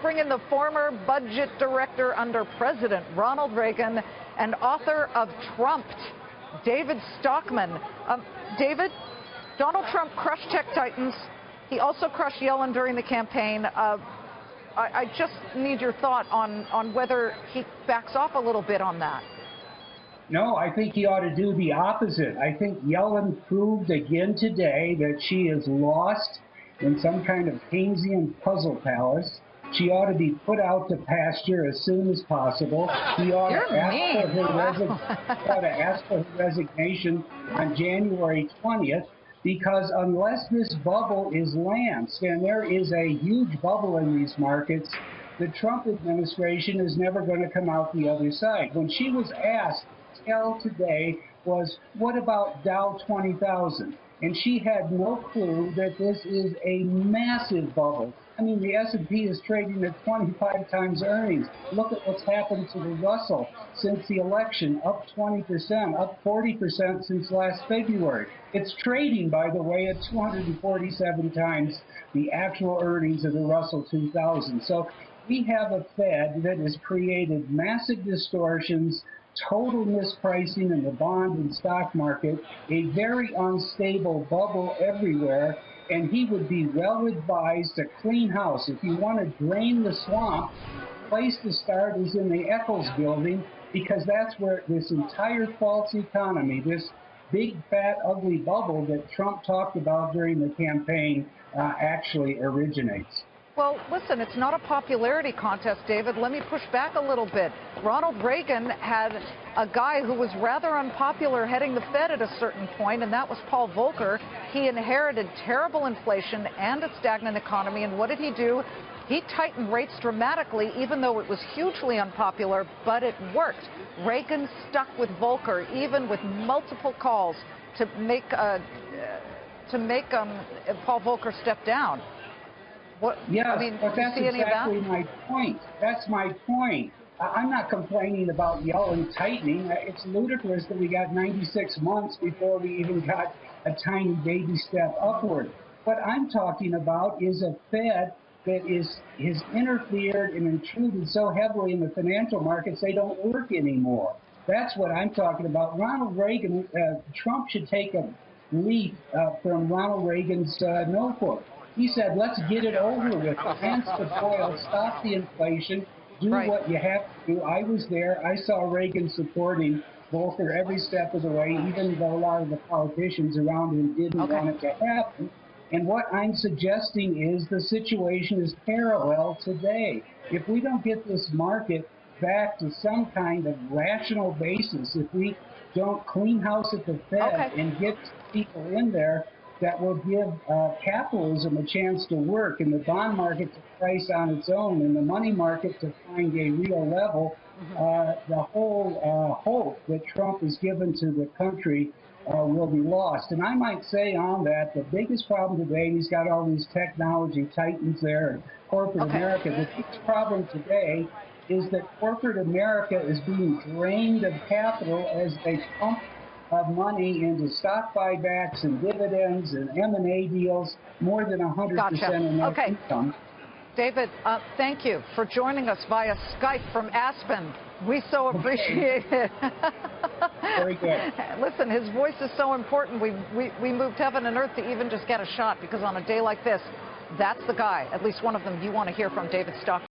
bring in the former budget director under President Ronald Reagan and author of Trumped, David Stockman. David, Donald Trump crushed tech titans. He also crushed Yellen during the campaign. I just need your thought on whether he backs off a little bit on that. No, I think he ought to do the opposite. I think Yellen proved again today that she is lost in some kind of Keynesian puzzle palace. She ought to be put out to pasture as soon as possible. He ought to ask for her resignation on January 20th, because unless this bubble is lanced, and there is a huge bubble in these markets, the Trump administration is never going to come out the other side. When she was asked, tell today was, what about Dow 20,000? And she had no clue that this is a massive bubble. I mean, the S&P is trading at 25 times earnings. Look at what's happened to the Russell since the election, up 20%, up 40% since last February. It's trading, by the way, at 247 times the actual earnings of the Russell 2000. So we have a Fed that has created massive distortions, total mispricing in the bond and stock market, a very unstable bubble everywhere, and he would be well advised to clean house. If you want to drain the swamp, the place to start is in the Eccles building, because that's where this entire false economy, this big, fat, ugly bubble that Trump talked about during the campaign actually originates. Well, listen, it's not a popularity contest, David. Let me push back a little bit. Ronald Reagan had a guy who was rather unpopular heading the Fed at a certain point, and that was Paul Volcker. He inherited terrible inflation and a stagnant economy, and what did he do? He tightened rates dramatically, even though it was hugely unpopular, but it worked. Reagan stuck with Volcker, even with multiple calls to make Paul Volcker step down. What, yes, I mean, but that's exactly my point. That's my point. I'm not complaining about Yellen tightening. It's ludicrous that we got 96 months before we even got a tiny baby step upward. What I'm talking about is a Fed that has interfered and intruded so heavily in the financial markets they don't work anymore. That's what I'm talking about. Ronald Reagan, Trump should take a leaf from Ronald Reagan's notebook. He said, let's get it over with. Hence the boil, stop the inflation, do what you have to do. I was there. I saw Reagan supporting Volcker every step of the way, even though a lot of the politicians around him didn't want it to happen. And what I'm suggesting is the situation is parallel today. If we don't get this market back to some kind of rational basis, if we don't clean house at the Fed and get people in there that will give capitalism a chance to work, and the bond market to price on its own, and the money market to find a real level, the whole hope that Trump has given to the country will be lost. And I might say on that, the biggest problem today, and he's got all these technology titans there, and corporate America, the biggest problem today is that corporate America is being drained of capital as they pump money into stock buybacks and dividends and M&A deals, more than 100% of net income. David, thank you for joining us via Skype from Aspen. We so appreciate it. Very good. Listen, his voice is so important. We moved heaven and earth to even just get a shot, because on a day like this, that's the guy, at least one of them, you want to hear from, David Stockman.